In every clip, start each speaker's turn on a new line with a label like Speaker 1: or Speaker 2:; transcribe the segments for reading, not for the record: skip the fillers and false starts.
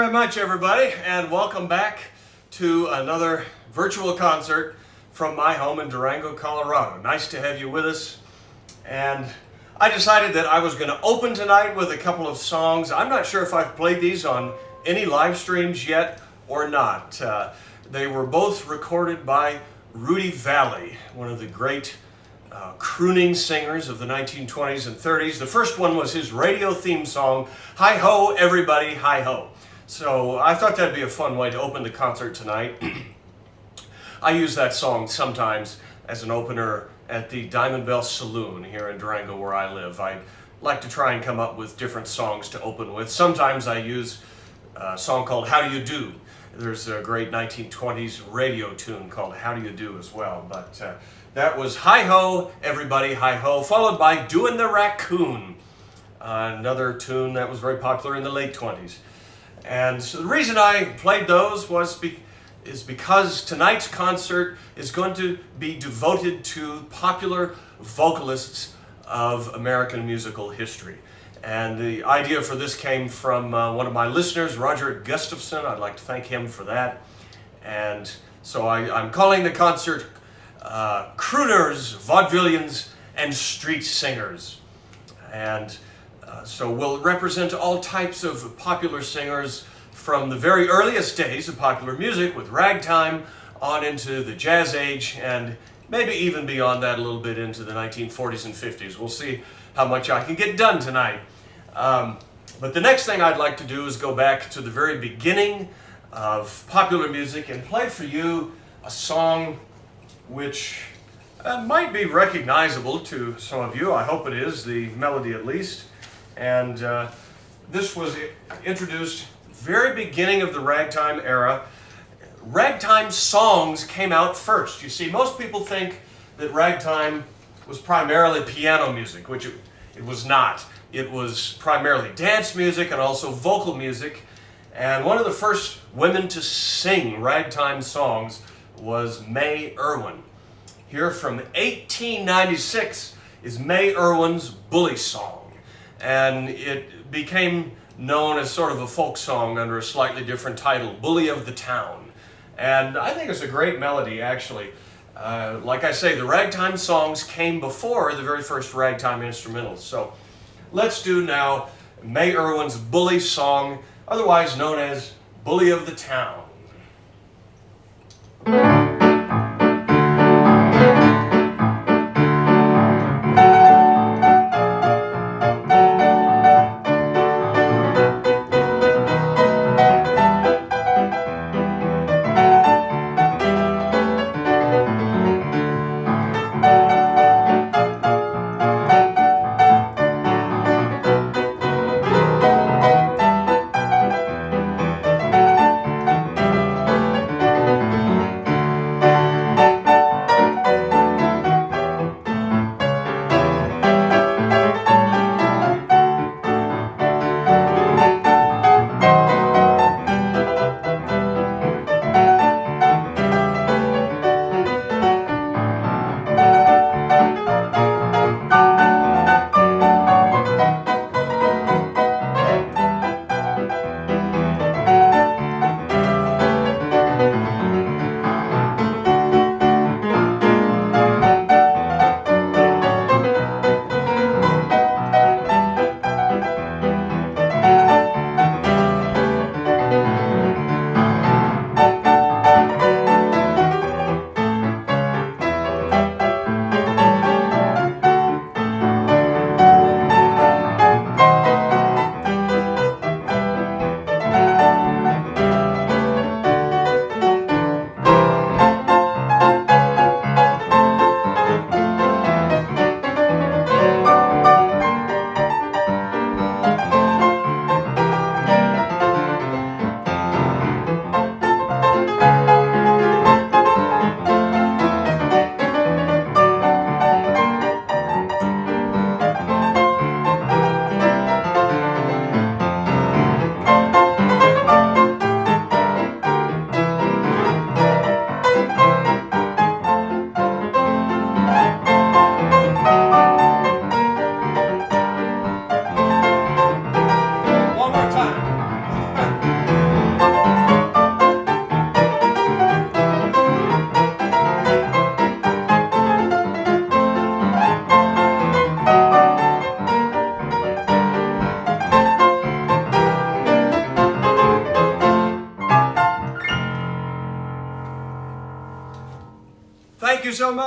Speaker 1: very much, everybody, and welcome back to another virtual concert from my home in Durango, Colorado. Nice to have you with us. And I decided that I was going to open tonight with a couple of songs. I'm not sure if I've played these on any live streams yet or not. They were both recorded by Rudy Vallee, one of the great crooning singers of the 1920s and 30s. The first one was his radio theme song, Hi Ho Everybody, Hi Ho. So I thought that'd be a fun way to open the concert tonight. I use that song sometimes as an opener at the Diamond Bell Saloon here in Durango where I live. I like to try and come up with different songs to open with. Sometimes I use a song called How Do You Do? There's a great 1920s radio tune called How Do You Do as well. But that was Hi Ho Everybody, Hi Ho, followed by Doin' the Raccoon, another tune that was very popular in the late 20s. And so the reason I played those is because tonight's concert is going to be devoted to popular vocalists of American musical history. And the idea for this came from one of my listeners, Roger Gustafson. I'd like to thank him for that. And so I'm calling the concert Crooners, Vaudevillians, and Street Singers. And so we'll represent all types of popular singers from the very earliest days of popular music with ragtime on into the jazz age and maybe even beyond that a little bit into the 1940s and 50s. We'll see how much I can get done tonight. But the next thing I'd like to do is go back to the very beginning of popular music and play for you a song which might be recognizable to some of you. I hope it is, the melody at least. And this was introduced very beginning of the ragtime era. Ragtime songs came out first. You see, most people think that ragtime was primarily piano music, which it was not. It was primarily dance music and also vocal music. And one of the first women to sing ragtime songs was May Irwin. Here from 1896 is May Irwin's Bully Song. And it became known as sort of a folk song under a slightly different title, Bully of the Town. And I think it's a great melody, actually. Like I say, the ragtime songs came before the very first ragtime instrumentals. So let's do now May Irwin's Bully Song, otherwise known as Bully of the Town.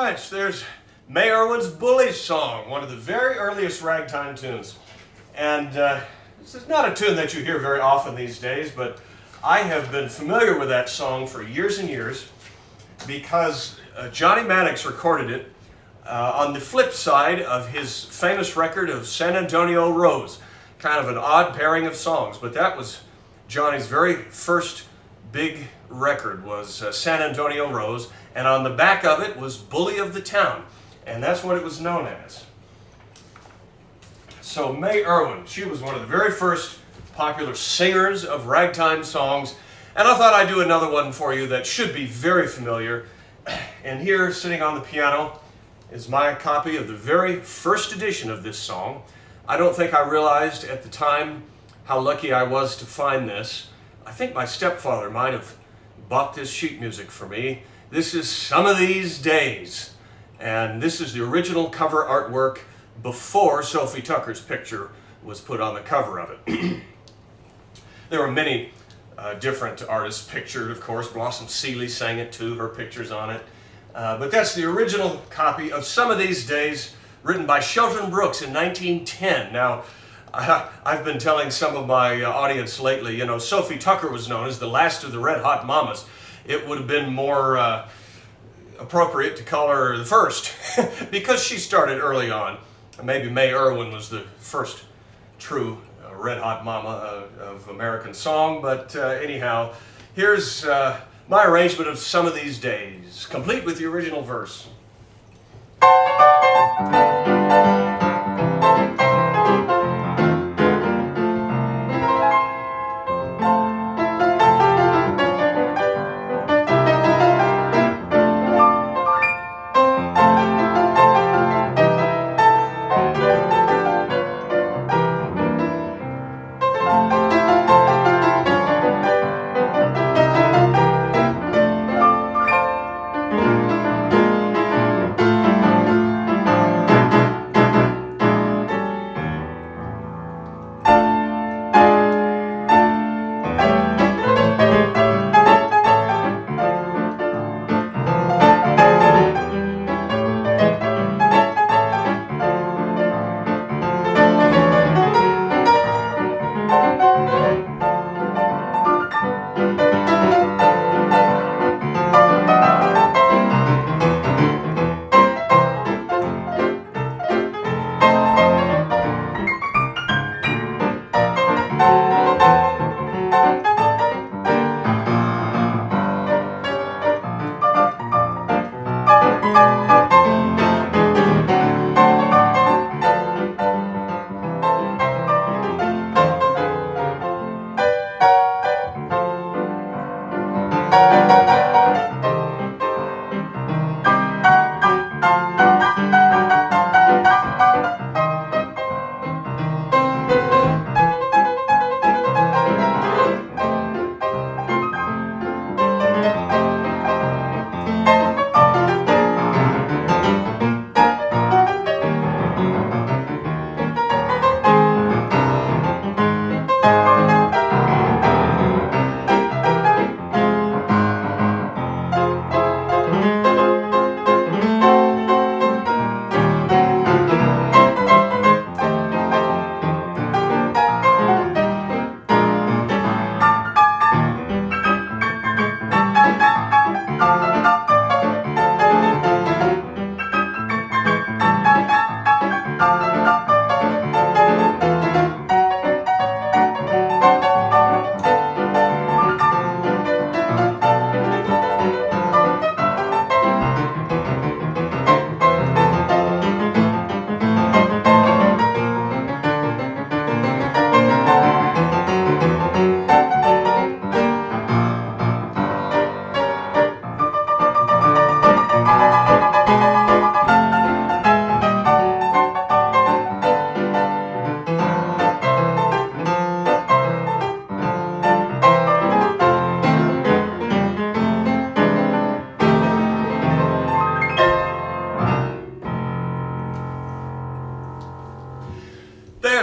Speaker 1: much. There's May Irwin's Bully Song, one of the very earliest ragtime tunes. And this is not a tune that you hear very often these days, but I have been familiar with that song for years and years because Johnny Mannix recorded it on the flip side of his famous record of San Antonio Rose. Kind of an odd pairing of songs, but that was Johnny's very first big record, was San Antonio Rose, and on the back of it was Bully of the Town, and that's what it was known as. So May Irwin, she was one of the very first popular singers of ragtime songs, and I thought I'd do another one for you that should be very familiar. And here, sitting on the piano, is my copy of the very first edition of this song. I don't think I realized at the time how lucky I was to find this. I think my stepfather might have bought this sheet music for me. This is Some of These Days, and this is the original cover artwork before Sophie Tucker's picture was put on the cover of it. There were many different artists pictured, of course. Blossom Seeley sang it too, her picture's on it. But that's the original copy of Some of These Days, written by Shelton Brooks in 1910. Now, I've been telling some of my audience lately, you know, Sophie Tucker was known as the last of the Red Hot Mamas. It would have been more appropriate to call her the first because she started early on. Maybe May Irwin was the first true Red Hot Mama of American song, but anyhow, here's my arrangement of Some of These Days, complete with the original verse.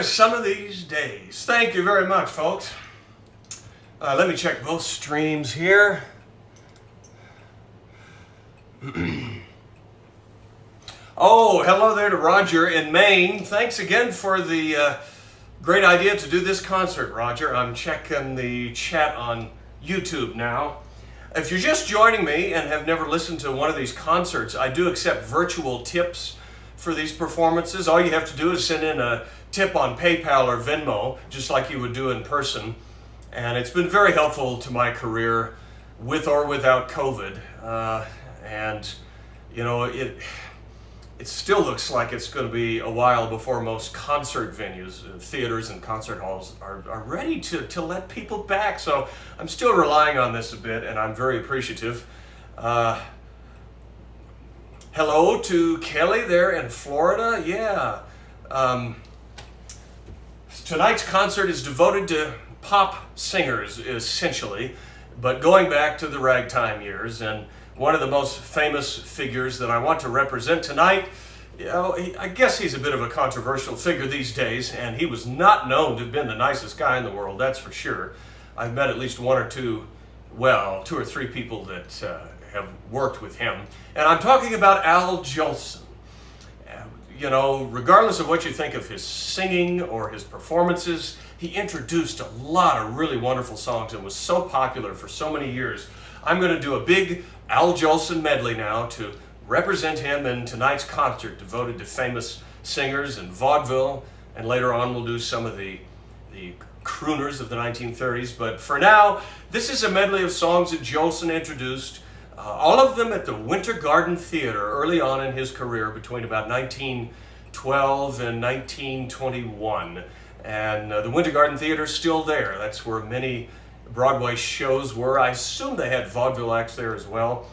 Speaker 1: Some of These Days. Thank you very much, folks. Let me check both streams here. Oh, hello there to Roger in Maine. Thanks again for the great idea to do this concert, Roger. I'm checking the chat on YouTube now. If you're just joining me and have never listened to one of these concerts, I do accept virtual tips for these performances. All you have to do is send in a tip on PayPal or Venmo, just like you would do in person. And it's been very helpful to my career, with or without COVID. And, you know, it still looks like it's going to be a while before most concert venues, theaters and concert halls are ready to let people back. So I'm still relying on this a bit, and I'm very appreciative. Hello to Kelly there in Florida. Yeah. Tonight's concert is devoted to pop singers, essentially, but going back to the ragtime years. And one of the most famous figures that I want to represent tonight, you know, I guess he's a bit of a controversial figure these days, and he was not known to have been the nicest guy in the world, that's for sure. I've met at least two or three people that have worked with him. And I'm talking about Al Jolson. You know, regardless of what you think of his singing or his performances, he introduced a lot of really wonderful songs and was so popular for so many years. I'm going to do a big Al Jolson medley now to represent him in tonight's concert devoted to famous singers and vaudeville, and later on we'll do some of the crooners of the 1930s. But for now, this is a medley of songs that Jolson introduced, all of them at the Winter Garden Theater early on in his career between about 1912 and 1921. And the Winter Garden Theater is still there. That's where many Broadway shows were. I assume they had vaudeville acts there as well.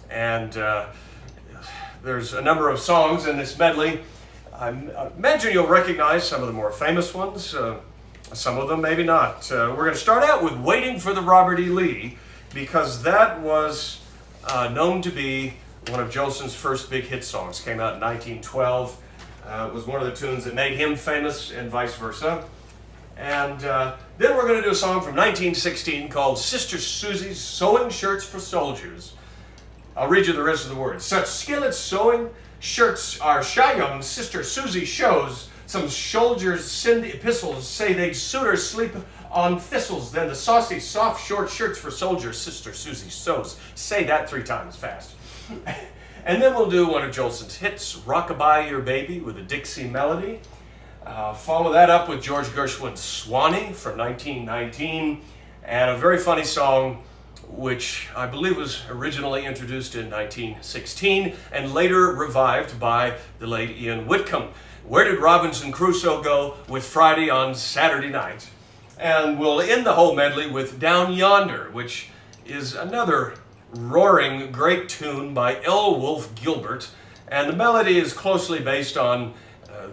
Speaker 1: And there's a number of songs in this medley. I imagine you'll recognize some of the more famous ones, some of them maybe not. We're going to start out with Waiting for the Robert E. Lee, because that was known to be one of Jolson's first big hit songs. Came out in 1912. It was one of the tunes that made him famous, and vice versa. And then we're going to do a song from 1916 called Sister Susie's Sewing Shirts for Soldiers. I'll read you the rest of the words. Such skill at sewing shirts our shy young Sister Susie shows. Some soldiers send epistles, say they'd sooner sleep on thistles than the saucy, soft, short shirts for soldiers Sister Susie sews. Say that 3 times fast. And then we'll do one of Jolson's hits, Rockabye Your Baby with a Dixie melody. Follow that up with George Gershwin's Swanee from 1919, and a very funny song which I believe was originally introduced in 1916 and later revived by the late Ian Whitcomb. Where Did Robinson Crusoe Go? With Friday on Saturday Night. And we'll end the whole medley with Down Yonder, which is another roaring great tune by L. Wolfe Gilbert, and the melody is closely based on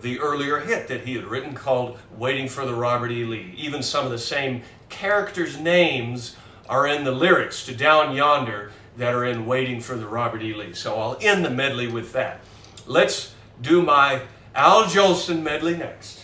Speaker 1: the earlier hit that he had written called Waiting for the Robert E. Lee. Even some of the same characters' names are in the lyrics to Down Yonder that are in Waiting for the Robert E. Lee. So I'll end the medley with that. Let's do my Al Jolson medley next.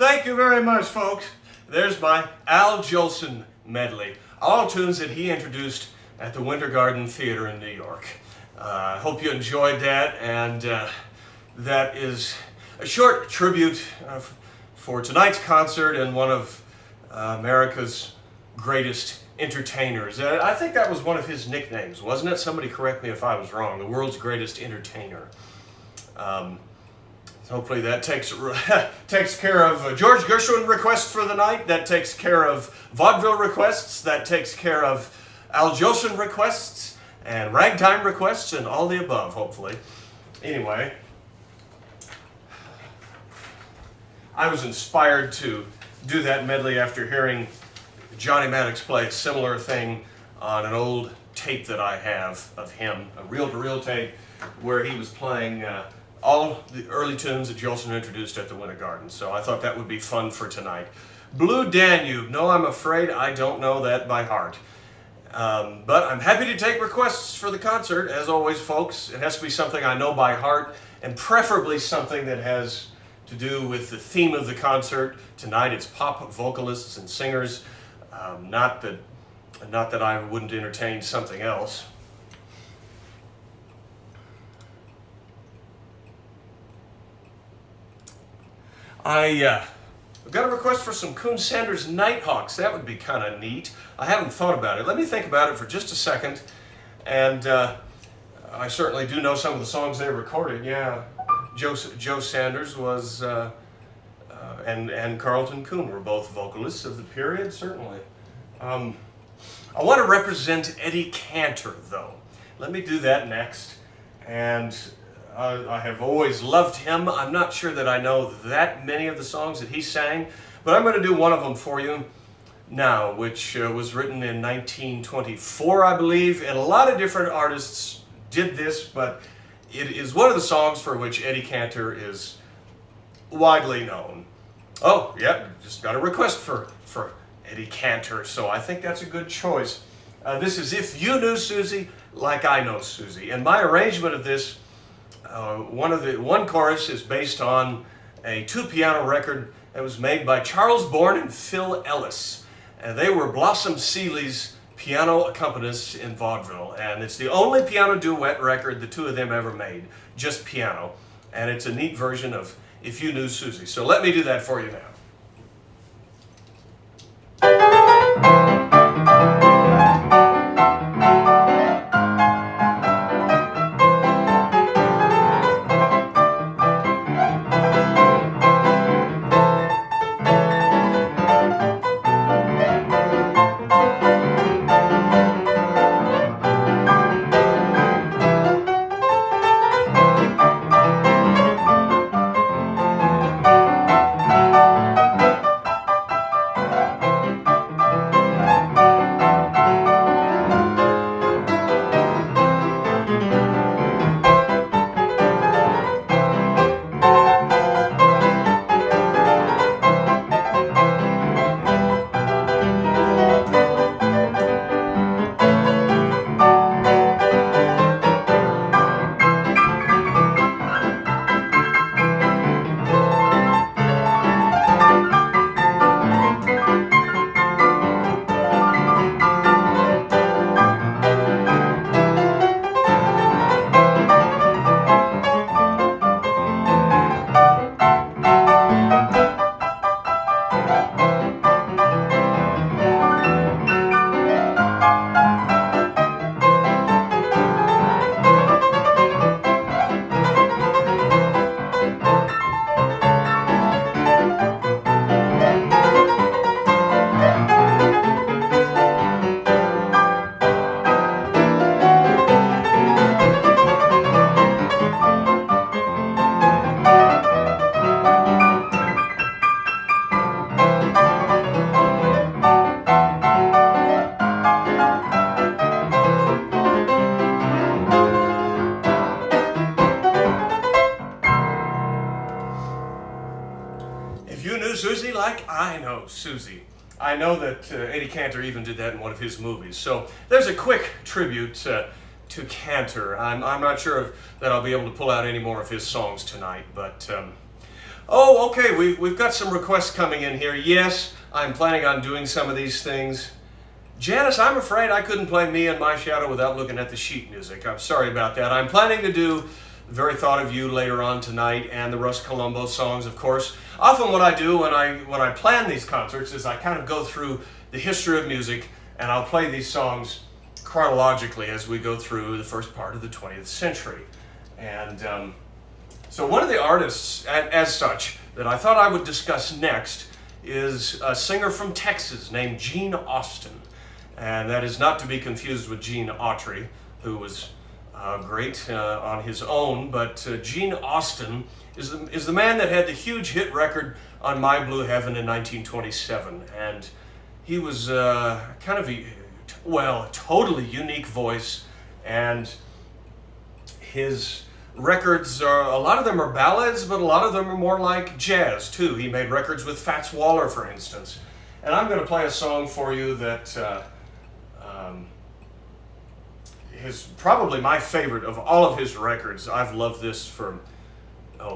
Speaker 1: thank you very much, folks. There's my Al Jolson medley. All tunes that he introduced at the Winter Garden Theater in New York. I hope you enjoyed that, and that is a short tribute for tonight's concert and one of America's greatest entertainers. I think that was one of his nicknames, wasn't it? Somebody correct me if I was wrong. The world's greatest entertainer. Hopefully that takes care of George Gershwin requests for the night. That takes care of vaudeville requests. That takes care of Al Jolson requests and ragtime requests and all the above, hopefully. Anyway, I was inspired to do that medley after hearing Johnny Maddox play a similar thing on an old tape that I have of him, a reel-to-reel tape, where he was playing all the early tunes that Jolson introduced at the Winter Garden. So I thought that would be fun for tonight. Blue Danube. No, I'm afraid I don't know that by heart. But I'm happy to take requests for the concert. As always, folks, it has to be something I know by heart, and preferably something that has to do with the theme of the concert. Tonight it's pop vocalists and singers. Not that I wouldn't entertain something else. I've got a request for some Coon Sanders Nighthawks. That would be kind of neat. I haven't thought about it. Let me think about it for just a second. And I certainly do know some of the songs they recorded. Yeah, Joe Sanders was, and Carlton Coon were both vocalists of the period, certainly. I want to represent Eddie Cantor, though. Let me do that next. And I have always loved him. I'm not sure that I know that many of the songs that he sang, but I'm going to do one of them for you now, which was written in 1924, I believe, and a lot of different artists did this, but it is one of the songs for which Eddie Cantor is widely known. Oh, yeah, just got a request for Eddie Cantor, so I think that's a good choice. This is If You Knew Susie Like I Know Susie, and my arrangement of this, one chorus is based on a two-piano record that was made by Charles Bourne and Phil Ellis. And they were Blossom Seeley's piano accompanists in vaudeville, and it's the only piano duet record the two of them ever made, just piano. And it's a neat version of If You Knew Susie. So let me do that for you now. Susie like I know Susie. I know that Eddie Cantor even did that in one of his movies. So there's a quick tribute to Cantor. I'm not sure that I'll be able to pull out any more of his songs tonight, but Oh, okay, we've got some requests coming in here. Yes, I'm planning on doing some of these things. Janice, I'm afraid I couldn't play Me and My Shadow without looking at the sheet music. I'm sorry about that. I'm planning to do The Very Thought of You later on tonight, and the Russ Columbo songs, of course. Often what I do when I plan these concerts is I kind of go through the history of music, and I'll play these songs chronologically as we go through the first part of the 20th century. And so one of the artists, as such, that I thought I would discuss next is a singer from Texas named Gene Austin. And that is not to be confused with Gene Autry, who was great on his own, but Gene Austin is the man that had the huge hit record on My Blue Heaven in 1927. And he was kind of a totally unique voice, and his records are, a lot of them are ballads, but a lot of them are more like jazz too. He made records with Fats Waller, for instance. And I'm going to play a song for you that is probably my favorite of all of his records. I've loved this for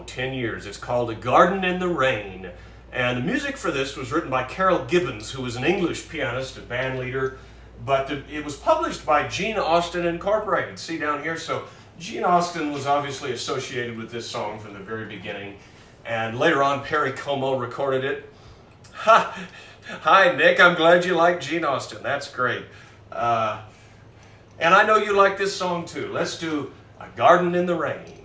Speaker 1: 10 years. It's called A Garden in the Rain. And the music for this was written by Carol Gibbons, who was an English pianist, a band leader, but it was published by Gene Austin Incorporated. See down here? So Gene Austin was obviously associated with this song from the very beginning, and later on Perry Como recorded it. Ha! Hi Nick, I'm glad you like Gene Austin. That's great. And I know you like this song too. Let's do A Garden in the Rain.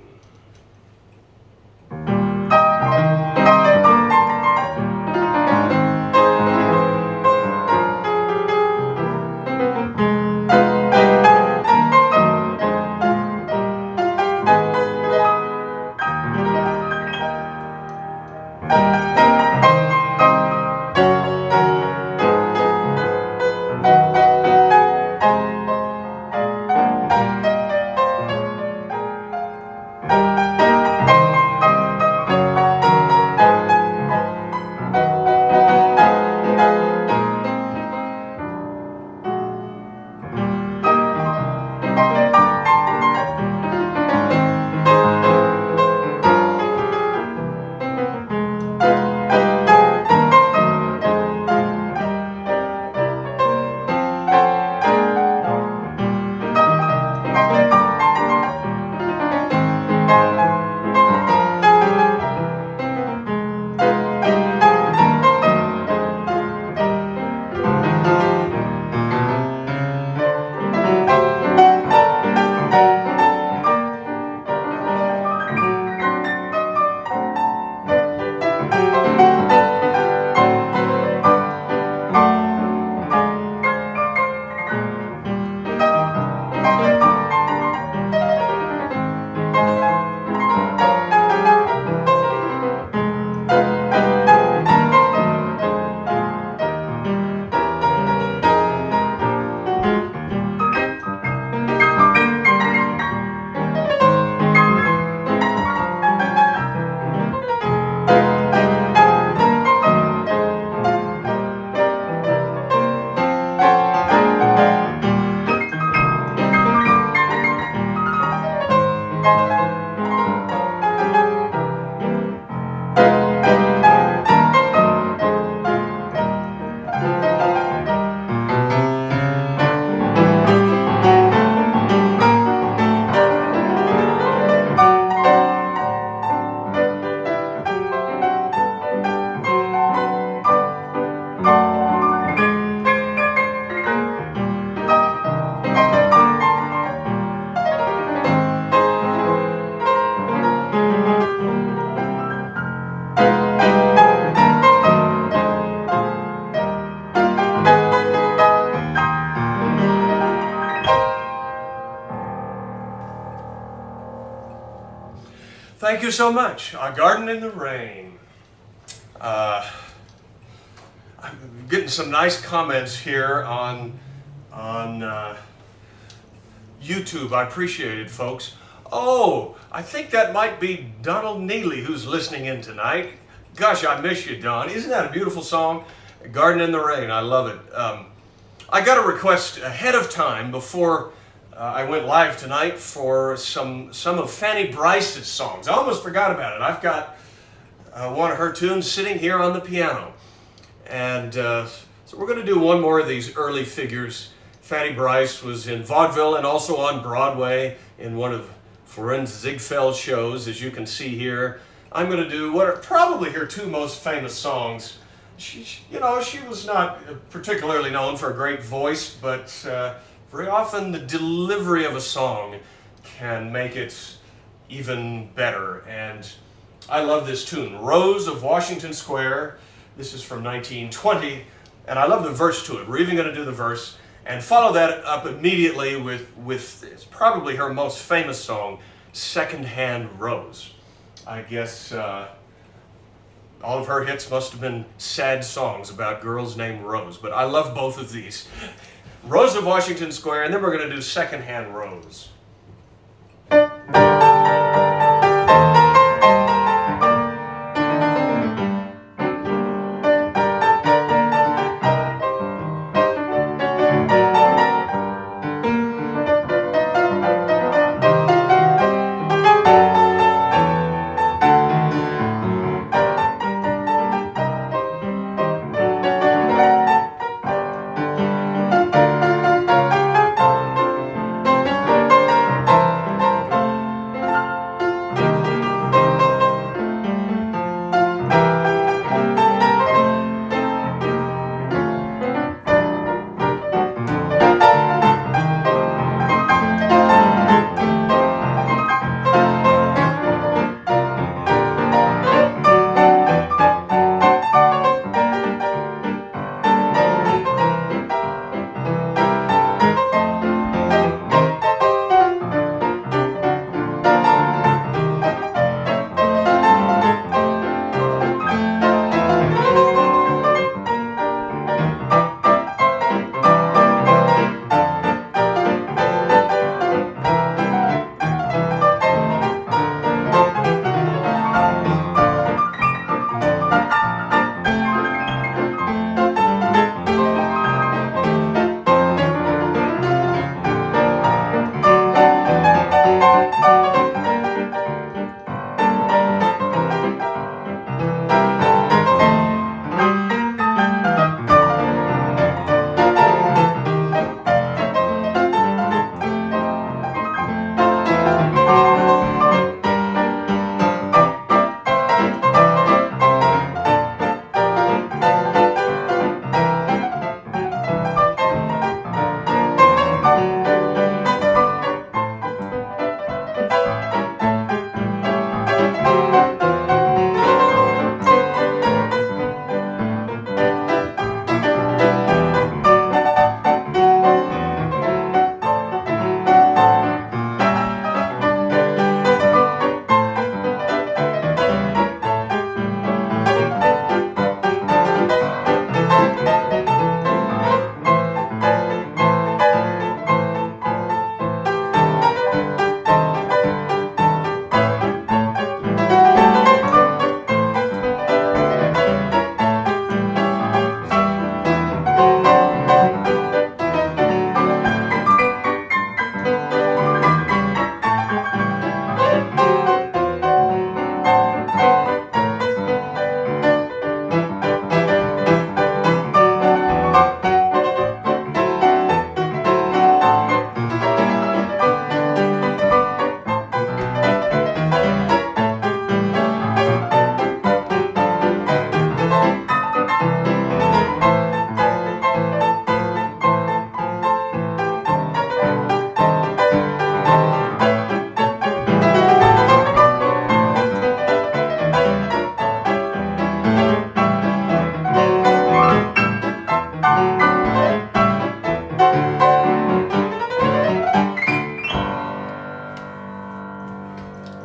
Speaker 1: Thank you so much. A Garden in the Rain. I'm getting some nice comments here on YouTube. I appreciate it, folks. Oh, I think that might be Donald Neely who's listening in tonight. Gosh, I miss you, Don. Isn't that a beautiful song? A Garden in the Rain. I love it. I got a request ahead of time before I went live tonight for some of Fanny Brice's songs. I almost forgot about it. I've got one of her tunes sitting here on the piano. And so we're going to do one more of these early figures. Fanny Brice was in vaudeville and also on Broadway in one of Florenz Ziegfeld's shows, as you can see here. I'm going to do what are probably her two most famous songs. She was not particularly known for a great voice, but very often the delivery of a song can make it even better. And I love this tune, Rose of Washington Square. This is from 1920, and I love the verse to it. We're even going to do the verse and follow that up immediately with it's probably her most famous song, Secondhand Rose. I guess all of her hits must have been sad songs about girls named Rose, but I love both of these. Rose of Washington Square, and then we're going to do Secondhand Rose.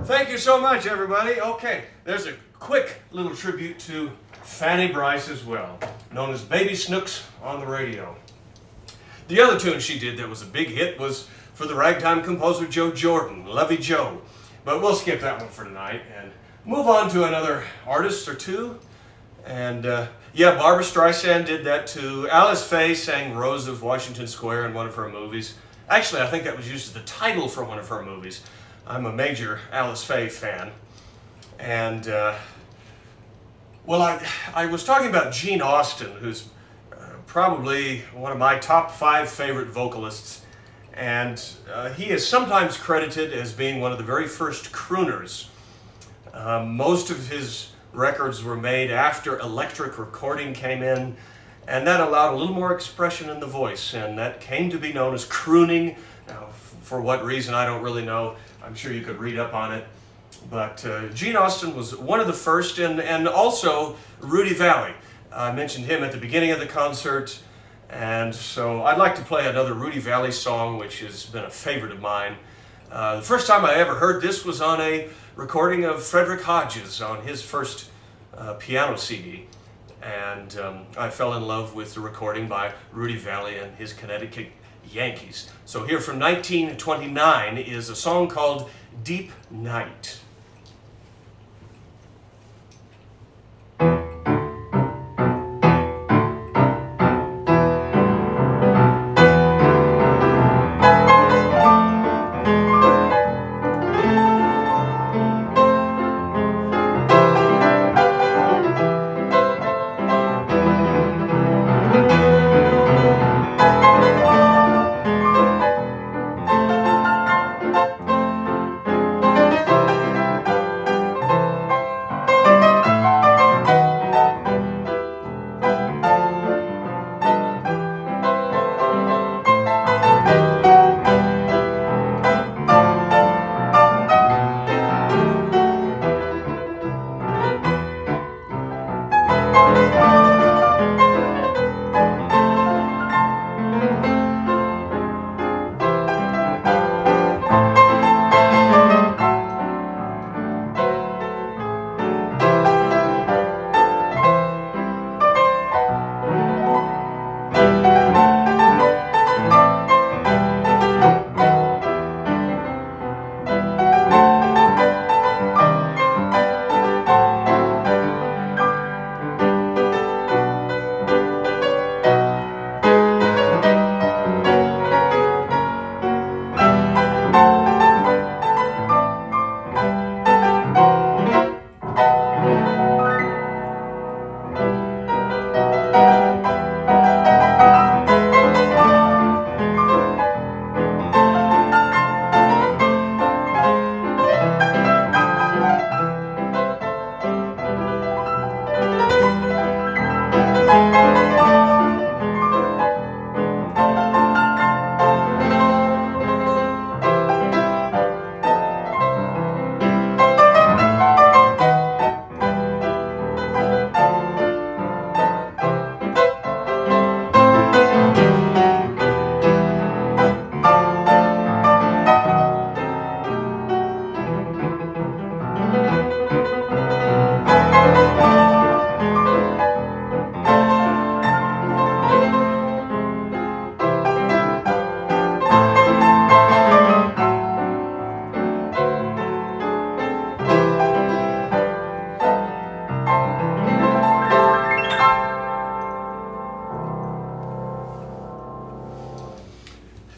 Speaker 1: Thank you so much, everybody. Okay, there's a quick little tribute to Fanny Brice as well, known as Baby Snooks on the radio. The other tune she did that was a big hit was for the ragtime composer Joe Jordan, Lovey Joe. But we'll skip that one for tonight and move on to another artist or two. And yeah, Barbra Streisand did that too. Alice Faye sang Rose of Washington Square in one of her movies. Actually, I think that was used as the title for one of her movies. I'm a major Alice Faye fan. And Well, I was talking about Gene Austin, who's probably one of my top 5 favorite vocalists, and he is sometimes credited as being one of the very first crooners. Most of his records were made after electric recording came in, and that allowed a little more expression in the voice, and that came to be known as crooning. Now, for what reason, I don't really know. I'm sure you could read up on it. But Gene Austin was one of the first, and also Rudy Vallee. I mentioned him at the beginning of the concert, and so I'd like to play another Rudy Vallee song, which has been a favorite of mine. The first time I ever heard this was on a recording of Frederick Hodges on his first piano CD, and I fell in love with the recording by Rudy Vallee and his Connecticut Yankees. So here from 1929 is a song called Deep Night.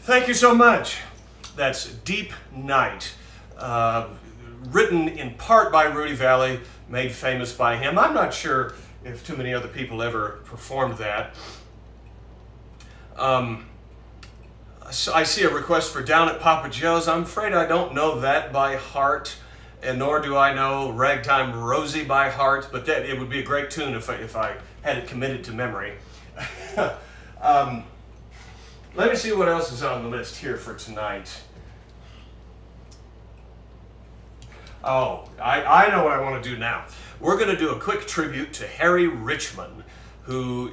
Speaker 1: Thank you so much. That's Deep Night, written in part by Rudy Vallee, made famous by him. I'm not sure if too many other people ever performed that. So I see a request for Down at Papa Joe's. I'm afraid I don't know that by heart, and nor do I know Ragtime Rosie by heart, but that it would be a great tune if I had it committed to memory. Let me see what else is on the list here for tonight. Oh, I know what I want to do now. We're going to do a quick tribute to Harry Richman, who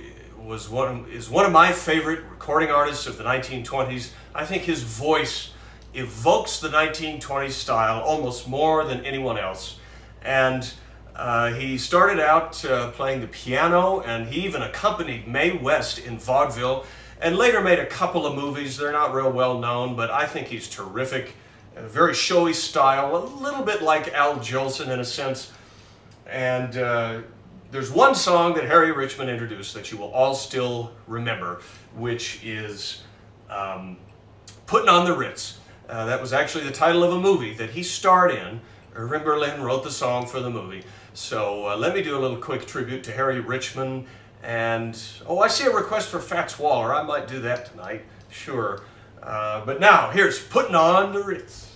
Speaker 1: is one of my favorite recording artists of the 1920s. I think his voice evokes the 1920s style almost more than anyone else. And he started out playing the piano, and he even accompanied Mae West in vaudeville, and later made a couple of movies. They're not real well known, but I think he's terrific. A very showy style, a little bit like Al Jolson in a sense. And there's one song that Harry Richman introduced that you will all still remember, which is Puttin' on the Ritz. That was actually the title of a movie that he starred in Irving Berlin wrote the song for the movie. So let me do a little quick tribute to Harry Richman. And, oh, I see a request for Fats Waller. I might do that tonight, sure. But now, here's Putting on the Ritz.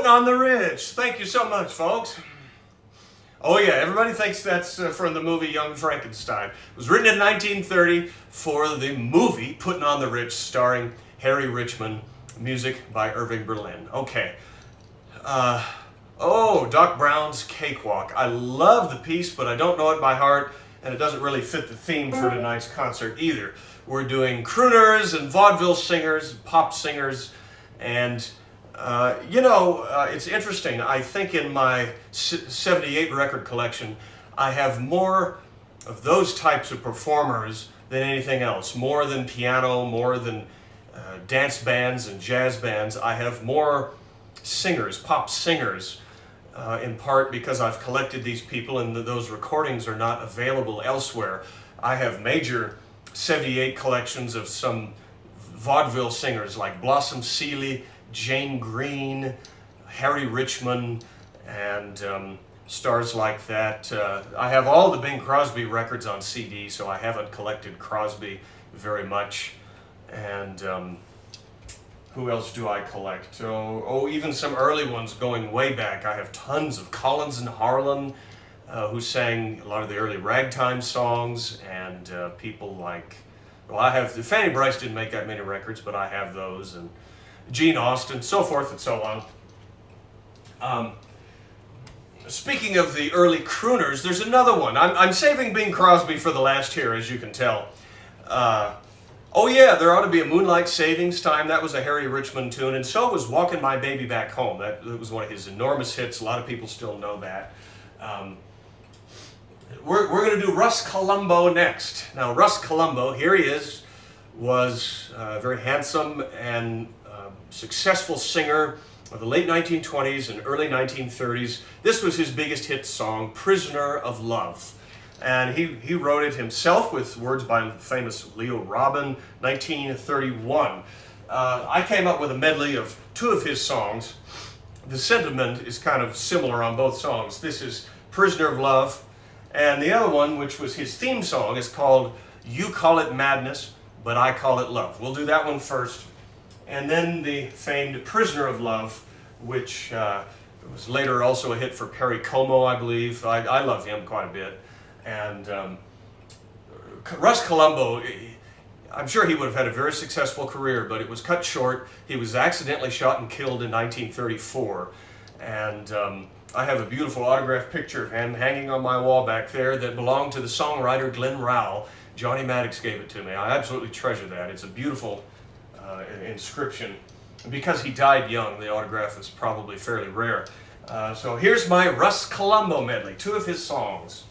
Speaker 1: On the Ridge. Thank you so much, folks. Oh yeah, everybody thinks that's from the movie Young Frankenstein. It was written in 1930 for the movie Putting on the Ridge, starring Harry Richman, music by Irving Berlin. Okay. Doc Brown's Cakewalk. I love the piece, but I don't know it by heart, and it doesn't really fit the theme for tonight's concert either. We're doing crooners and vaudeville singers, pop singers, and it's interesting. I think in my 78 record collection, I have more of those types of performers than anything else. More than piano, more than dance bands and jazz bands. I have more singers, pop singers, in part because I've collected these people and those recordings are not available elsewhere. I have major 78 collections of some vaudeville singers like Blossom Seeley, Jane Green, Harry Richman, and stars like that. I have all the Bing Crosby records on CD, so I haven't collected Crosby very much. And who else do I collect? Even some early ones going way back. I have tons of Collins and Harlan, who sang a lot of the early ragtime songs, and people like, I have, Fanny Brice didn't make that many records, but I have those, and Gene Austin, so forth and so on. Speaking of the early crooners, there's another one. I'm saving Bing Crosby for the last here, as you can tell. Oh yeah, there ought to be a Moonlight Savings Time. That was a Harry Richman tune, and so was Walking My Baby Back Home. That was one of his enormous hits. A lot of people still know that. We're going to do Russ Columbo next. Now, Russ Columbo, here he is, was a very handsome and successful singer of the late 1920s and early 1930s. This was his biggest hit song, Prisoner of Love. And he wrote it himself with words by the famous Leo Robin, 1931. I came up with a medley of two of his songs. The sentiment is kind of similar on both songs. This is Prisoner of Love, and the other one, which was his theme song, is called You Call It Madness, But I Call It Love. We'll do that one first. And then the famed Prisoner of Love, which was later also a hit for Perry Como, I believe. I love him quite a bit. And Russ Columbo, I'm sure he would have had a very successful career, but it was cut short. He was accidentally shot and killed in 1934. And I have a beautiful autographed picture of him hanging on my wall back there that belonged to the songwriter Glenn Rowell. Johnny Maddox gave it to me. I absolutely treasure that. It's a beautiful inscription. Because he died young, the autograph is probably fairly rare. So here's my Russ Columbo medley, two of his songs.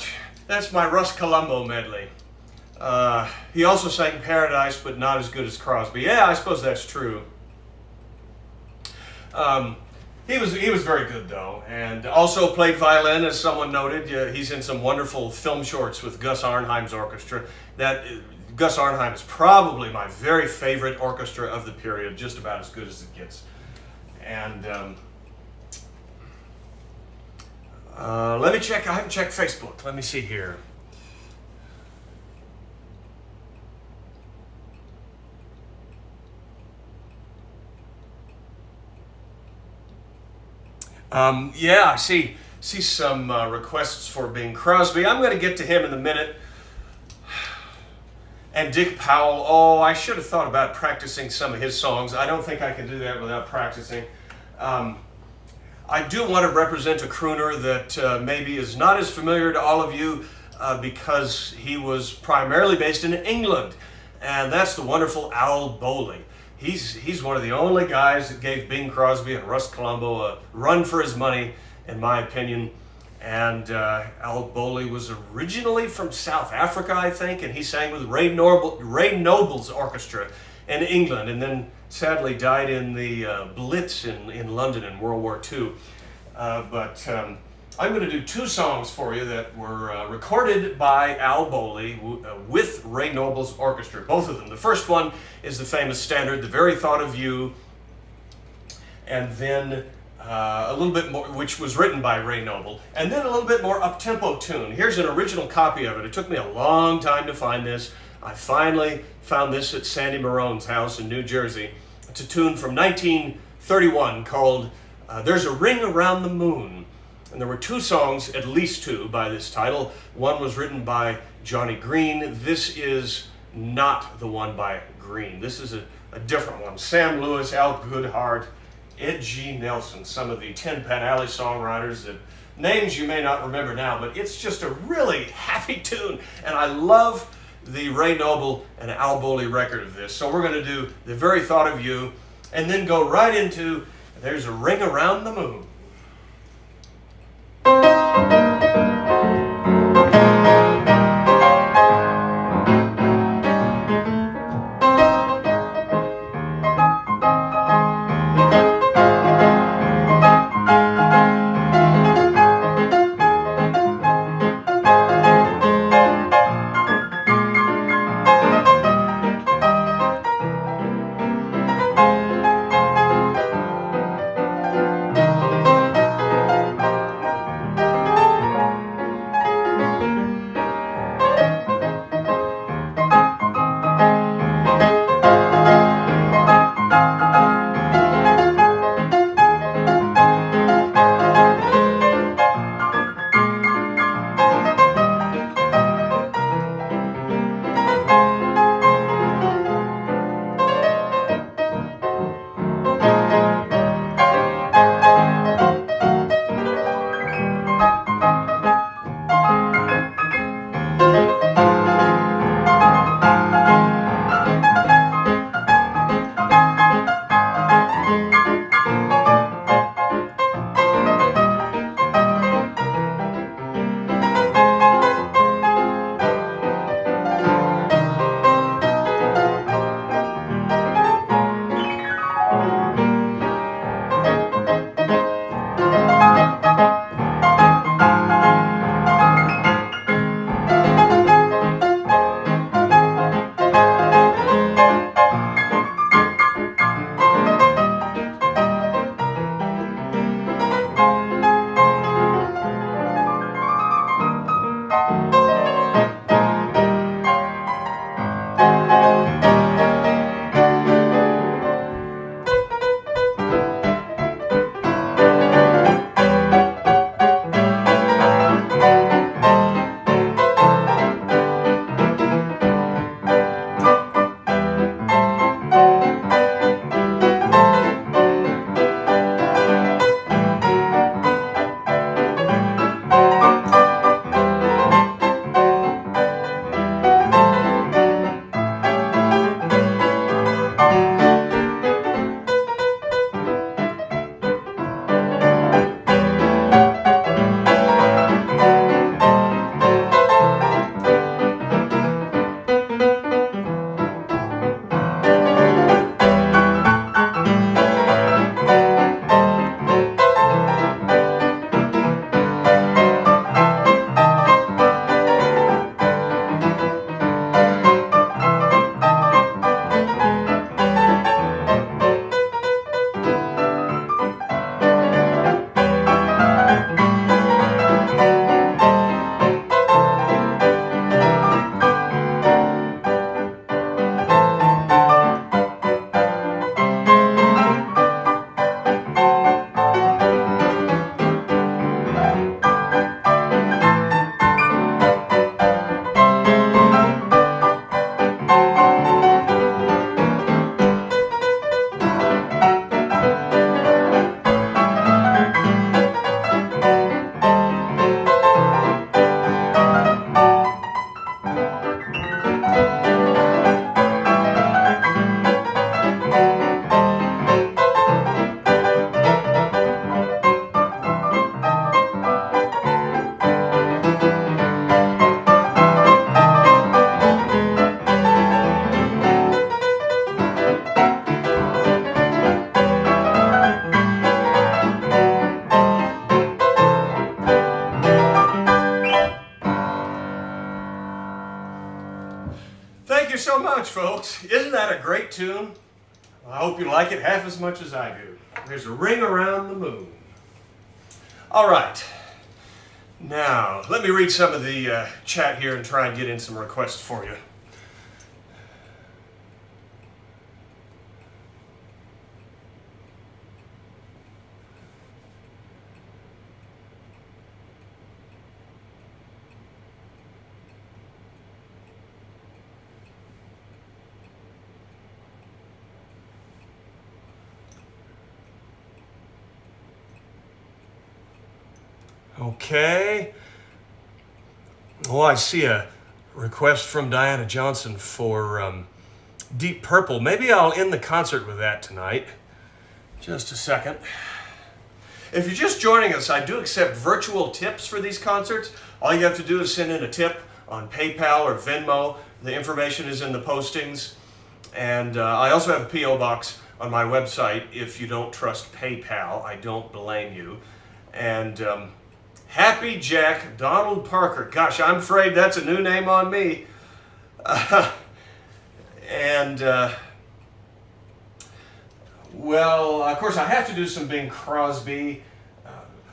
Speaker 1: much. That's my Russ Columbo medley. He also sang Paradise, but not as good as Crosby. Yeah, I suppose that's true. He was very good though, and also played violin, as someone noted. He's in some wonderful film shorts with Gus Arnheim's orchestra. Gus Arnheim is probably my very favorite orchestra of the period, just about as good as it gets. And let me check. I haven't checked Facebook. Let me see here. Yeah, I see some requests for Bing Crosby. I'm going to get to him in a minute. And Dick Powell. Oh, I should have thought about practicing some of his songs. I don't think I can do that without practicing. I do want to represent a crooner that maybe is not as familiar to all of you because he was primarily based in England, and that's the wonderful Al Bowley. He's one of the only guys that gave Bing Crosby and Russ Columbo a run for his money, in my opinion. And Al Bowley was originally from South Africa, I think, and he sang with Ray Noble's orchestra in England, and then sadly died in the Blitz in London in World War II. But I'm going to do two songs for you that were recorded by Al Bowley with Ray Noble's orchestra, both of them. The first one is the famous standard, The Very Thought of You, and then a little bit more, which was written by Ray Noble, and then a little bit more up-tempo tune. Here's an original copy of it. It took me a long time to find this. I finally found this at Sandy Marone's house in New Jersey. It's a tune from 1931 called There's a Ring Around the Moon. And there were two songs, at least two, by this title. One was written by Johnny Green. This is not the one by Green. This is a different one. Sam Lewis, Al Goodhart, Ed G. Nelson, some of the Tin Pan Alley songwriters that names you may not remember now, but it's just a really happy tune. And I love the Ray Noble and Al Bowley record of this. So we're going to do The Very Thought of You, and then go right into There's a Ring Around the Moon. folks. Isn't that a great tune? I hope you like it half as much as I do. There's a ring around the moon. All right. Now, let me read some of the chat here and try and get in some requests for you. Okay. Oh, I see a request from Diana Jolson for Deep Purple. Maybe I'll end the concert with that tonight. Just a second. If you're just joining us, I do accept virtual tips for these concerts. All you have to do is send in a tip on PayPal or Venmo. The information is in the postings. And I also have a P.O. box on my website. If you don't trust PayPal, I don't blame you. And Happy Jack Donald Parker. Gosh, I'm afraid that's a new name on me. Well, of course, I have to do some Bing Crosby.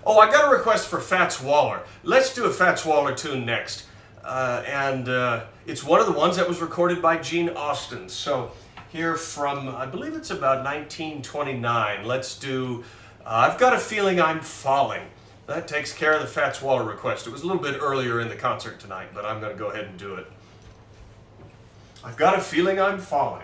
Speaker 1: Oh, I got a request for Fats Waller. Let's do a Fats Waller tune next. It's one of the ones that was recorded by Gene Austin. So here from, I believe it's about 1929. Let's do I've Got a Feeling I'm Falling. That takes care of the Fats Waller request. It was a little bit earlier in the concert tonight, but I'm going to go ahead and do it. I've got a feeling I'm falling.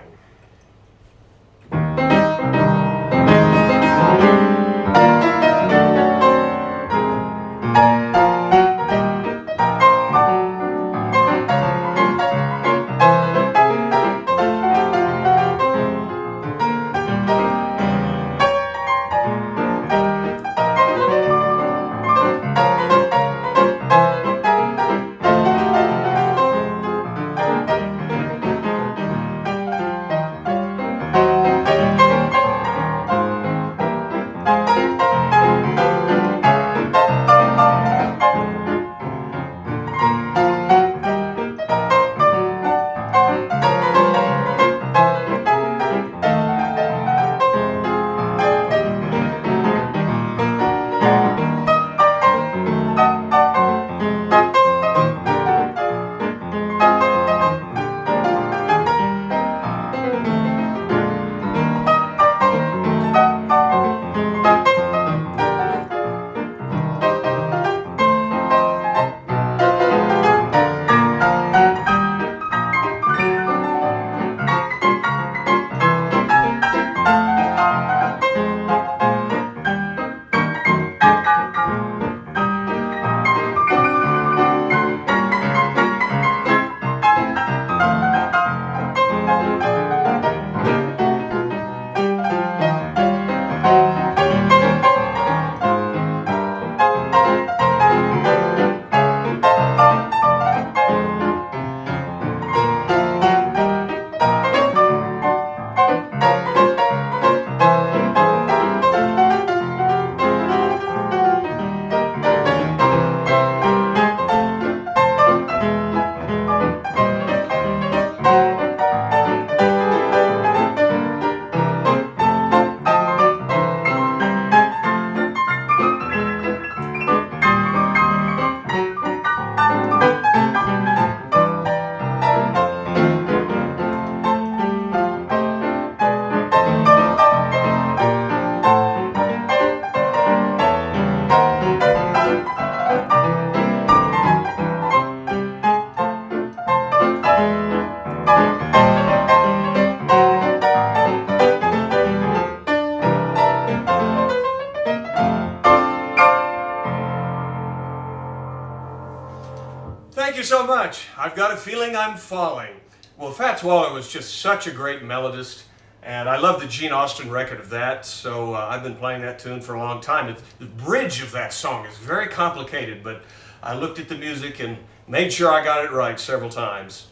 Speaker 1: Thank you so much. I've Got a Feeling I'm Falling. Well, Fats Waller was just such a great melodist, and I love the Gene Austin record of that, so I've been playing that tune for a long time. The bridge of that song is very complicated, but I looked at the music and made sure I got it right several times.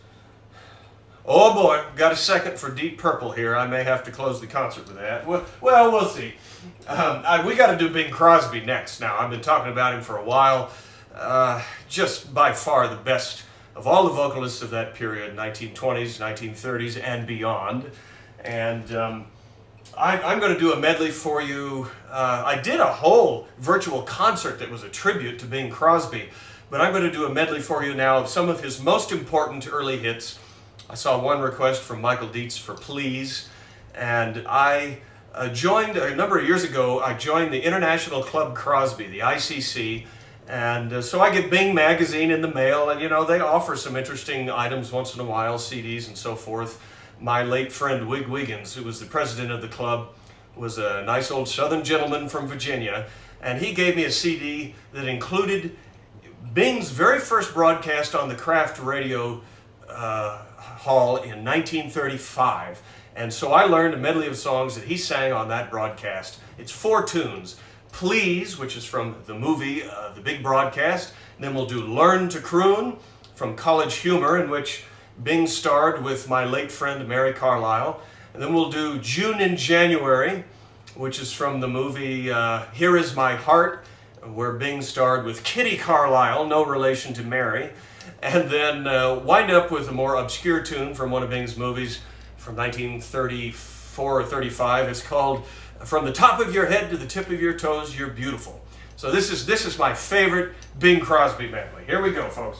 Speaker 1: Oh boy, got a second for Deep Purple here. I may have to close the concert with that. Well, we'll see. We got to do Bing Crosby next now. I've been talking about him for a while. Just by far the best of all the vocalists of that period, 1920s, 1930s, and beyond. And I'm going to do a medley for you. I did a whole virtual concert that was a tribute to Bing Crosby, but I'm going to do a medley for you now of some of his most important early hits. I saw one request from Michael Dietz for Please, and I joined, a number of years ago, I joined the International Club Crosby, the ICC, and so I get Bing magazine in the mail, and you know, they offer some interesting items once in a while, CDs and so forth. My late friend Wig Wiggins, who was the president of the club, was a nice old southern gentleman from Virginia, and he gave me a CD that included Bing's very first broadcast on the Kraft Radio Hall in 1935. And so I learned a medley of songs that he sang on that broadcast. It's 4 tunes. Please, which is from the movie, The Big Broadcast. And then we'll do Learn to Croon from College Humor, in which Bing starred with my late friend Mary Carlisle. And then we'll do June in January, which is from the movie Here Is My Heart, where Bing starred with Kitty Carlisle, no relation to Mary. And then wind up with a more obscure tune from one of Bing's movies from 1934 or 35. It's called From the Top of Your Head to the Tip of Your Toes, You're Beautiful. So this is my favorite Bing Crosby medley. Here we go, folks.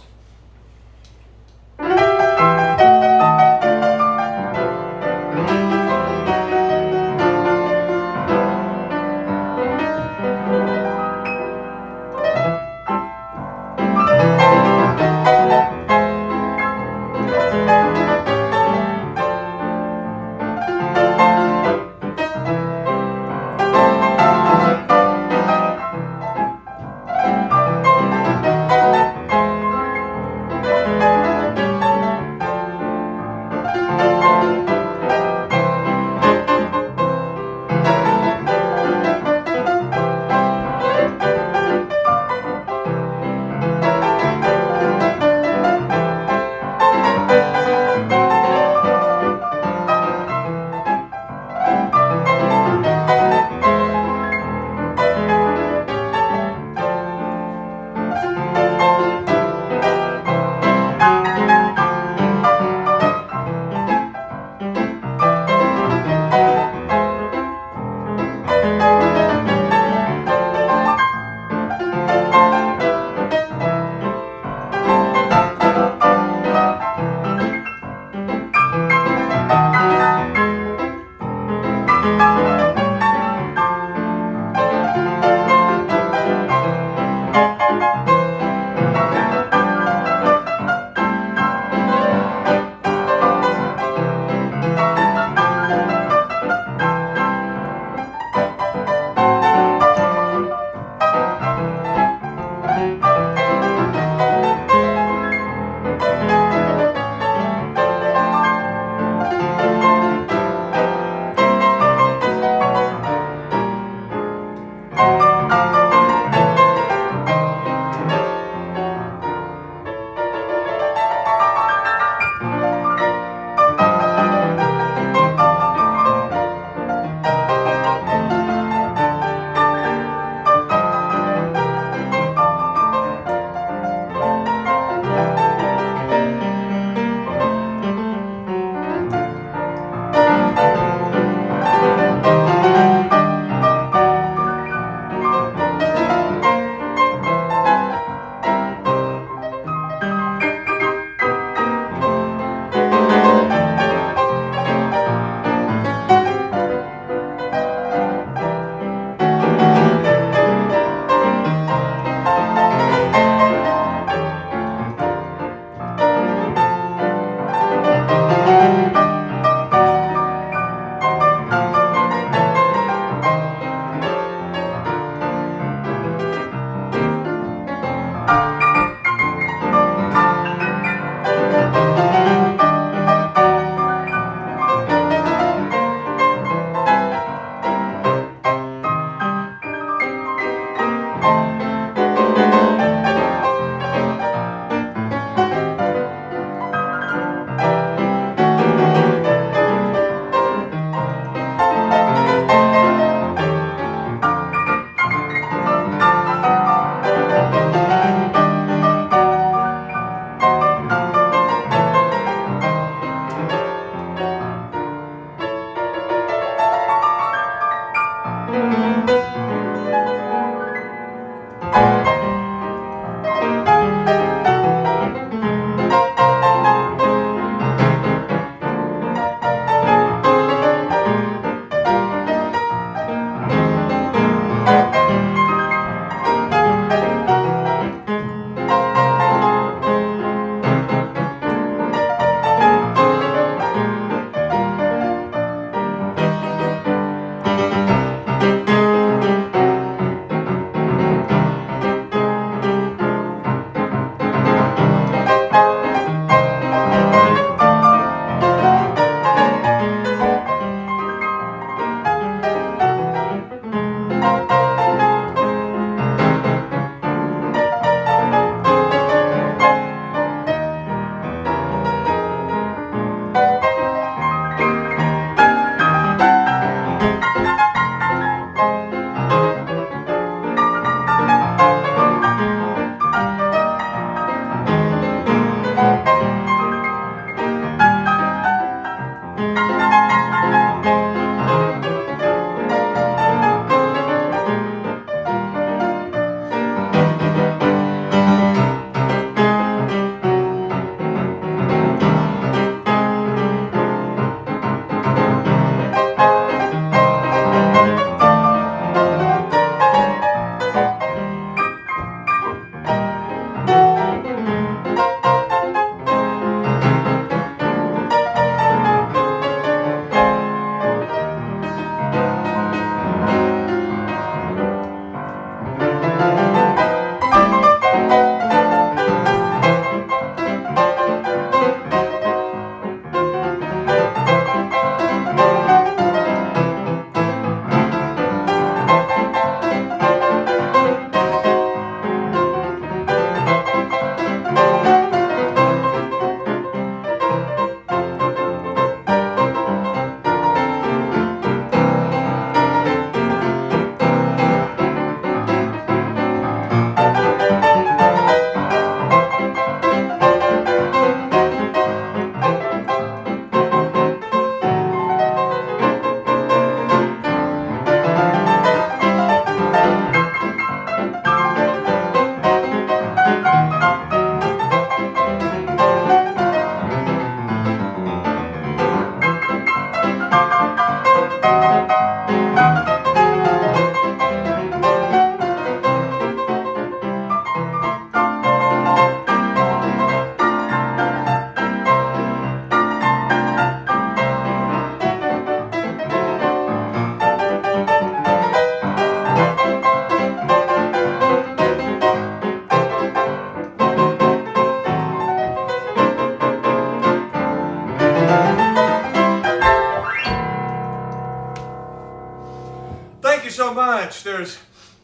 Speaker 1: so much. There's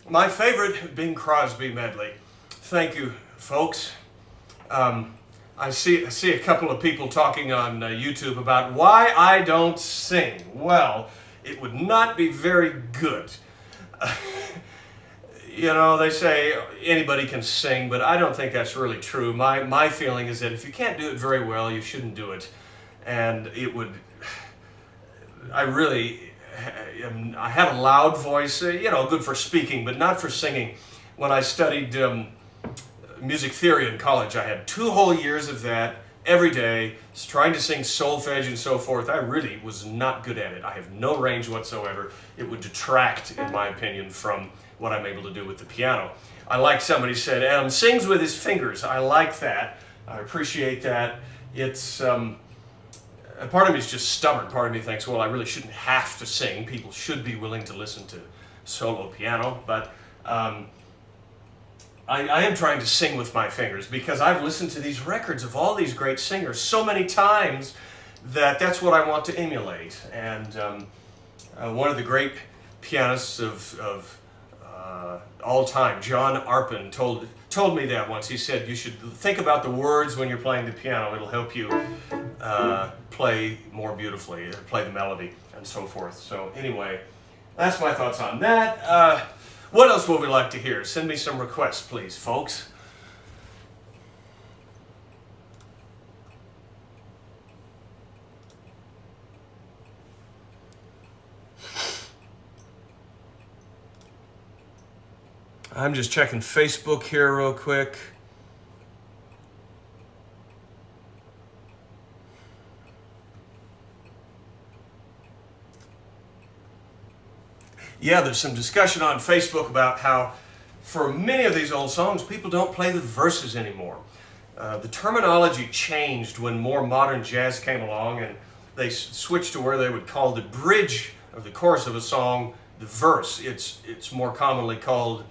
Speaker 1: my favorite Bing Crosby medley. Thank you, folks. I see a couple of people talking on YouTube about why I don't sing. Well, it would not be very good. You know, they say anybody can sing, but I don't think that's really true. My feeling is that if you can't do it very well, you shouldn't do it. And it would, I have a loud voice, you know, good for speaking, but not for singing. When I studied music theory in college, I had 2 whole years of that every day, trying to sing solfege and so forth. I really was not good at it. I have no range whatsoever. It would detract, in my opinion, from what I'm able to do with the piano. I like somebody said, Adam sings with his fingers. I like that. I appreciate that. It's, part of me is just stubborn. Part of me thinks, well, I really shouldn't have to sing. People should be willing to listen to solo piano. But I am trying to sing with my fingers because I've listened to these records of all these great singers so many times that that's what I want to emulate. And one of the great pianists of all time, John Arpin, told me that once. He said, you should think about the words when you're playing the piano. It'll help you play more beautifully, play the melody, and so forth. So anyway, that's my thoughts on that. What else would we like to hear? Send me some requests, please, folks. I'm just checking Facebook here real quick. Yeah, there's some discussion on Facebook about how for many of these old songs, people don't play the verses anymore. The terminology changed when more modern jazz came along, and they switched to where they would call the bridge of the chorus of a song the verse. It's more commonly called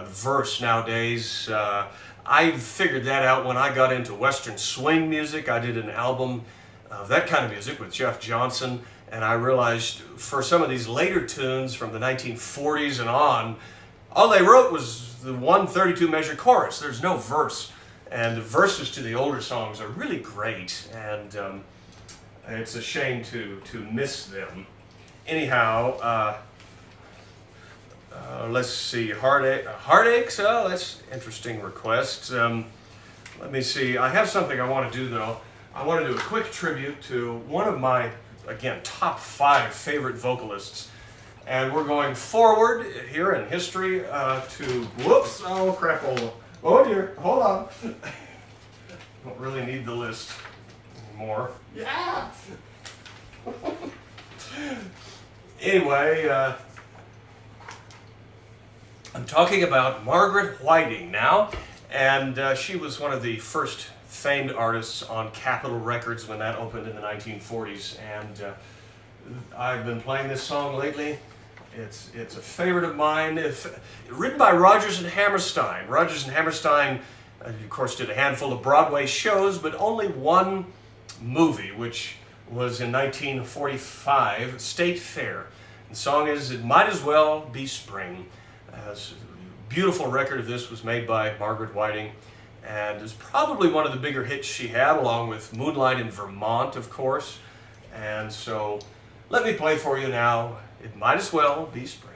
Speaker 1: verse nowadays. I figured that out when I got into Western swing music. I did an album of that kind of music with Jeff Jolson, and I realized for some of these later tunes from the 1940s and on, all they wrote was the 132 measure chorus. There's no verse. And the verses to the older songs are really great, and it's a shame to miss them. Anyhow, let's see, Heartaches, oh, that's an interesting request. Let me see, I have something I want to do though. I want to do a quick tribute to one of my, again, top 5 favorite vocalists. And we're going forward here in history to, whoops, oh crap, oh dear, hold on. Don't really need the list anymore. Yeah! Anyway, I'm talking about Margaret Whiting now, and she was one of the first famed artists on Capitol Records when that opened in the 1940s, and I've been playing this song lately. It's a favorite of mine. Written by Rodgers and Hammerstein. Rodgers and Hammerstein, of course, did a handful of Broadway shows, but only one movie, which was in 1945, State Fair. The song is "It Might As Well Be Spring." A beautiful record of this was made by Margaret Whiting, and is probably one of the bigger hits she had, along with Moonlight in Vermont, of course. And so, let me play for you now, "It Might As Well Be Spring."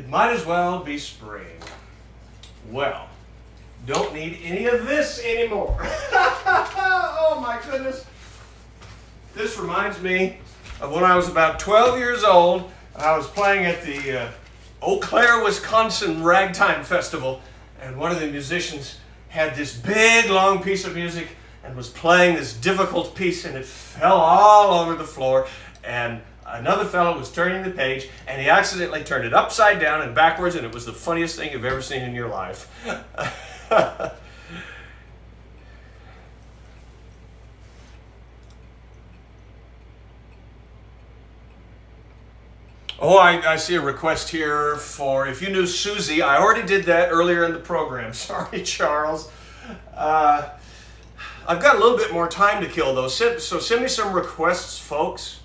Speaker 1: It might as well be spring. Well, don't need any of this anymore. Oh my goodness. This reminds me of when I was about 12 years old. I was playing at the Eau Claire, Wisconsin Ragtime Festival, and one of the musicians had this big long piece of music and was playing this difficult piece, and it fell all over the floor, and another fellow was turning the page, and he accidentally turned it upside down and backwards, and it was the funniest thing you've ever seen in your life. Oh, I see a request here for, if you knew Susie. I already did that earlier in the program. Sorry, Charles. I've got a little bit more time to kill, though, so send me some requests, folks.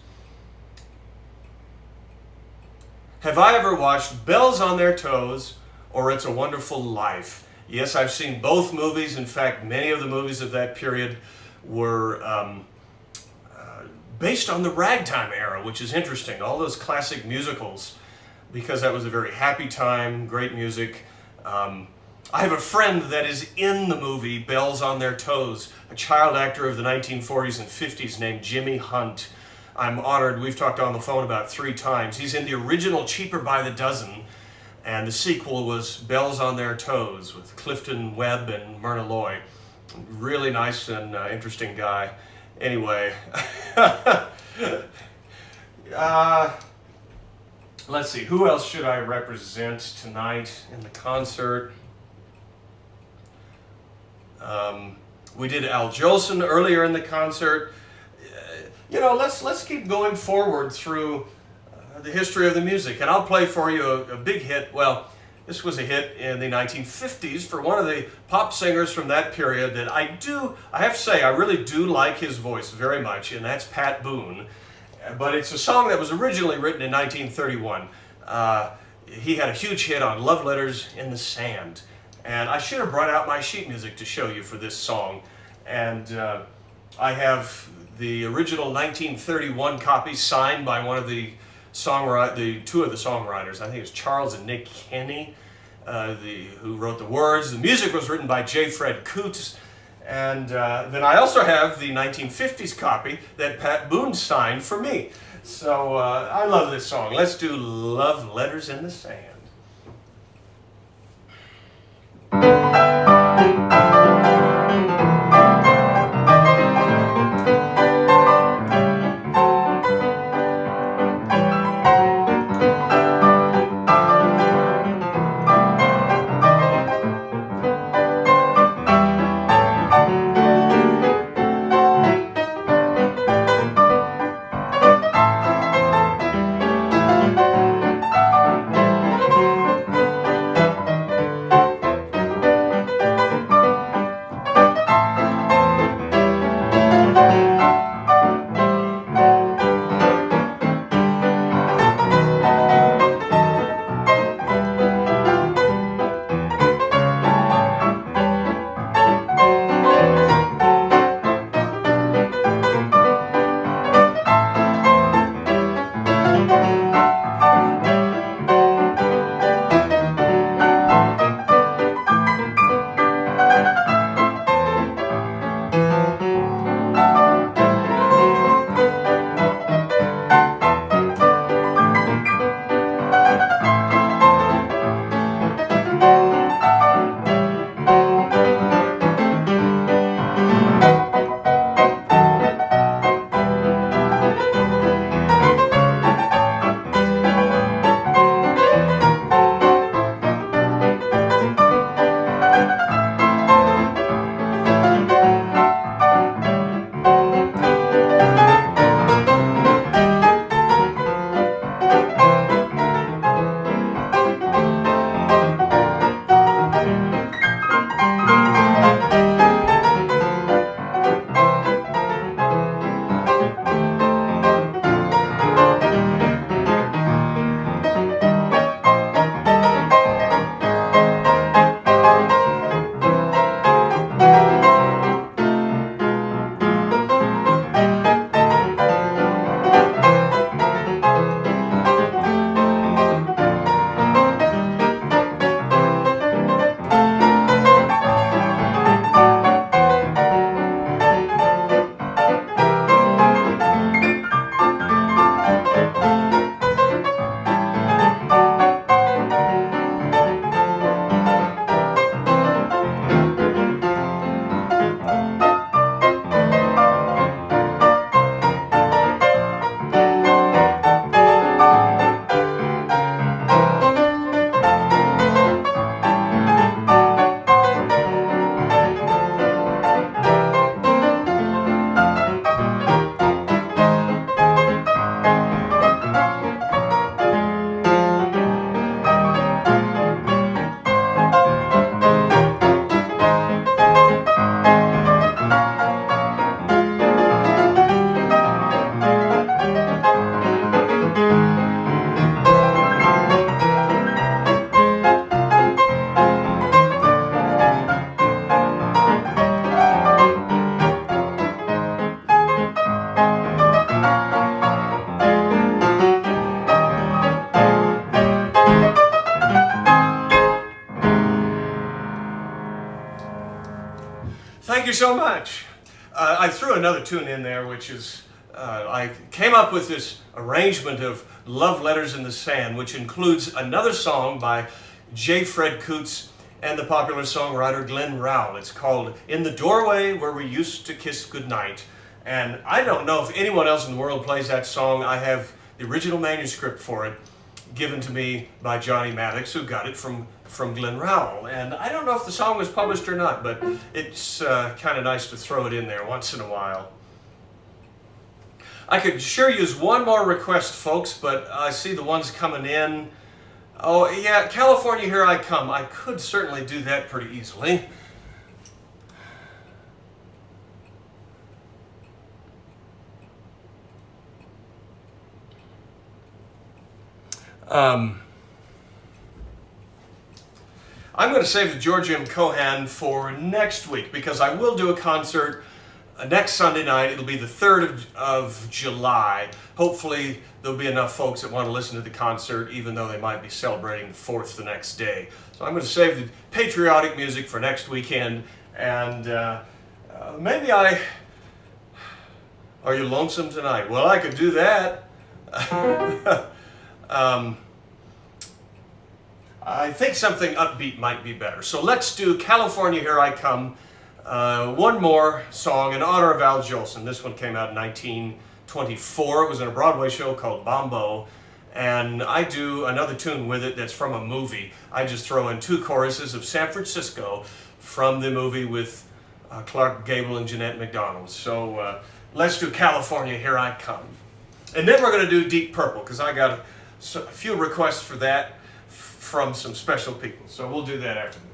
Speaker 1: Have I ever watched Bells on Their Toes or It's a Wonderful Life? Yes, I've seen both movies. In fact, many of the movies of that period were based on the ragtime era, which is interesting. All those classic musicals, because that was a very happy time, great music. I have a friend that is in the movie Bells on Their Toes, a child actor of the 1940s and 50s named Jimmy Hunt. I'm honored. We've talked on the phone about 3 times. He's in the original Cheaper by the Dozen, and the sequel was Bells on Their Toes with Clifton Webb and Myrna Loy. Really nice and interesting guy. Anyway, let's see, who else should I represent tonight in the concert? We did Al Jolson earlier in the concert. You know, let's keep going forward through the history of the music, and I'll play for you a big hit. Well, this was a hit in the 1950s for one of the pop singers from that period that I have to say, I really do like his voice very much, and that's Pat Boone. But it's a song that was originally written in 1931. He had a huge hit on Love Letters in the Sand. And I should have brought out my sheet music to show you for this song. And I have the original 1931 copy signed by one of the two of the songwriters. I think it's Charles and Nick Kenny, who wrote the words. The music was written by J. Fred Coots. And then I also have the 1950s copy that Pat Boone signed for me. So I love this song. Let's do Love Letters in the Sand. thank you so much. I threw another tune in there, which is, I came up with this arrangement of Love Letters in the Sand, which includes another song by J. Fred Coots and the popular songwriter Glenn Rowell. It's called In the Doorway Where We Used to Kiss Goodnight. And I don't know if anyone else in the world plays that song. I have the original manuscript for it given to me by Johnny Maddox, who got it from Glenn Rowell. And I don't know if the song was published or not, but it's kind of nice to throw it in there once in a while. I could sure use one more request, folks, but I see the ones coming in. Oh, yeah, California, Here I Come. I could certainly do that pretty easily. I'm going to save the George M. Cohan for next week because I will do a concert next Sunday night. It'll be the 3rd of July. Hopefully there'll be enough folks that want to listen to the concert even though they might be celebrating the 4th the next day. So I'm going to save the patriotic music for next weekend, and maybe Are you lonesome tonight? Well, I could do that. I think something upbeat might be better. So let's do California, Here I Come. One more song in honor of Al Jolson. This one came out in 1924. It was in a Broadway show called Bombo. And I do another tune with it that's from a movie. I just throw in 2 choruses of San Francisco from the movie with Clark Gable and Jeanette MacDonald. So let's do California, Here I Come. And then we're going to do Deep Purple, because I got a few requests for that from some special people. So we'll do that after this.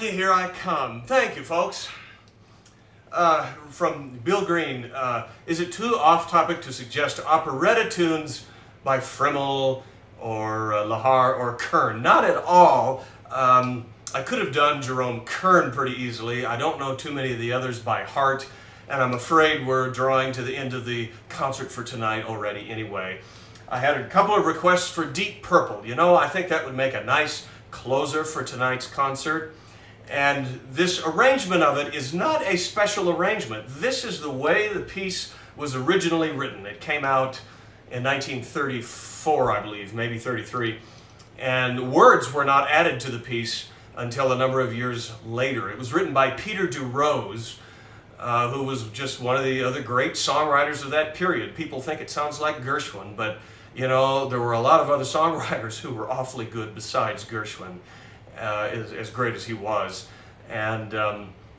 Speaker 1: Here I Come. Thank you, folks. From Bill Green, is it too off topic to suggest operetta tunes by Frimmel or Lahar or Kern. Not at all. I could have done Jerome Kern pretty easily. I don't know too many of the others by heart, and I'm afraid we're drawing to the end of the concert for tonight already anyway. I had a couple of requests for Deep Purple. You know, I think that would make a nice closer for tonight's concert. And this arrangement of it is not a special arrangement. This is the way the piece was originally written. It came out in 1934, I believe, maybe 33. And words were not added to the piece until a number of years later. It was written by Peter DuRose, who was just one of the other great songwriters of that period. People think it sounds like Gershwin, but you know, there were a lot of other songwriters who were awfully good besides Gershwin, as great as he was. And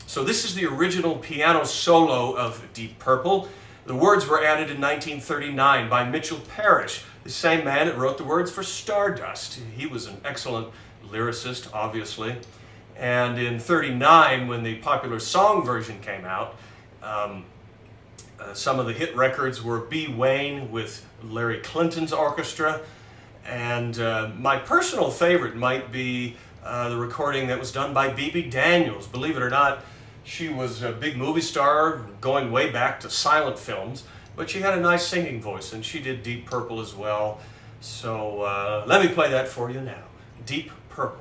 Speaker 1: so this is the original piano solo of Deep Purple. The words were added in 1939 by Mitchell Parrish, the same man that wrote the words for Stardust. He was an excellent lyricist, obviously. And in 1939, when the popular song version came out, some of the hit records were B. Wayne with Larry Clinton's orchestra. And my personal favorite might be the recording that was done by Bebe Daniels. Believe it or not, she was a big movie star going way back to silent films, but she had a nice singing voice, and she did Deep Purple as well. So let me play that for you now. Deep Purple.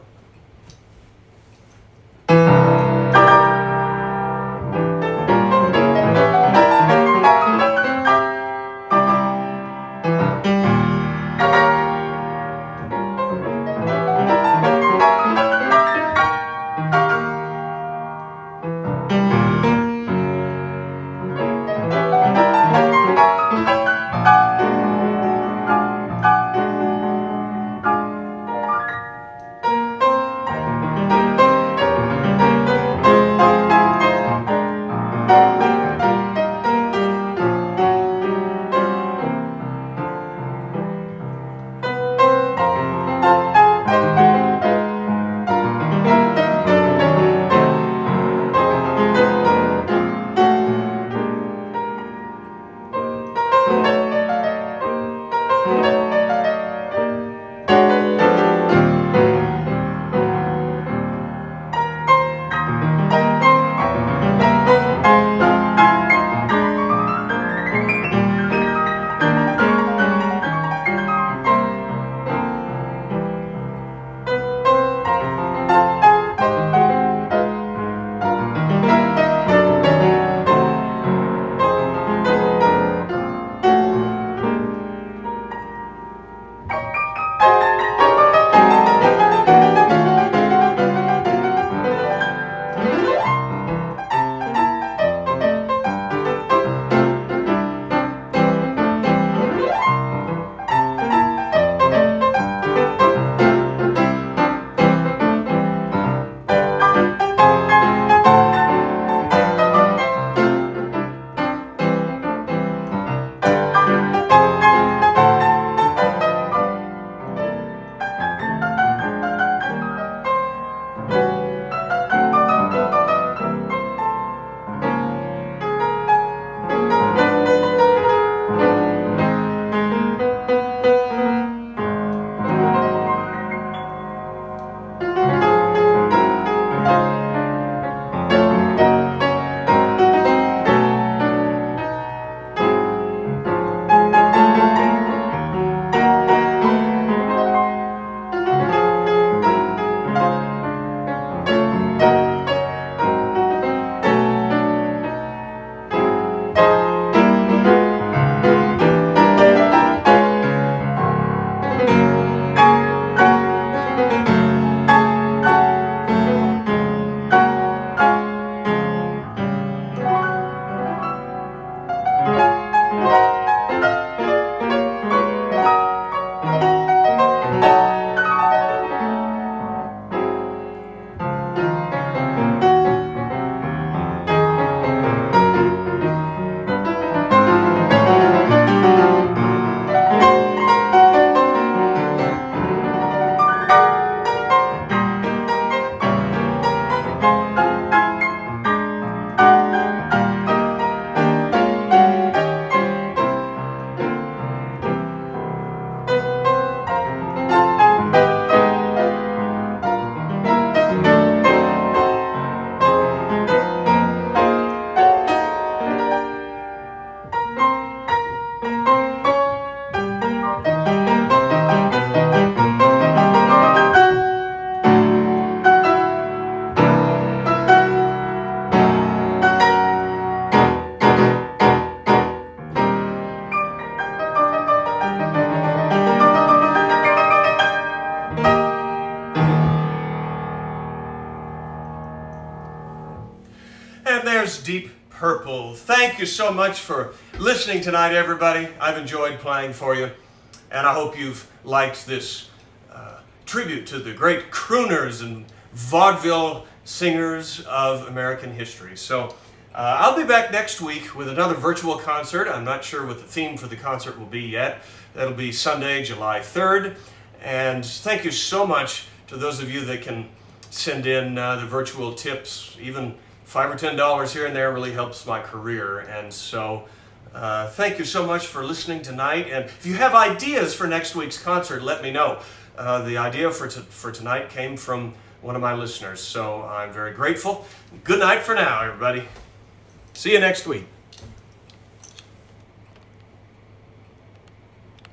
Speaker 1: Purple. Thank you so much for listening tonight, everybody. I've enjoyed playing for you, and I hope you've liked this tribute to the great crooners and vaudeville singers of American history. So I'll be back next week with another virtual concert. I'm not sure what the theme for the concert will be yet. That'll be Sunday, July 3rd. And thank you so much to those of you that can send in the virtual tips. Even $5 or $10 here and there really helps my career. And so thank you so much for listening tonight. And if you have ideas for next week's concert, let me know. The idea for tonight came from one of my listeners, so I'm very grateful. Good night for now, everybody. See you next week.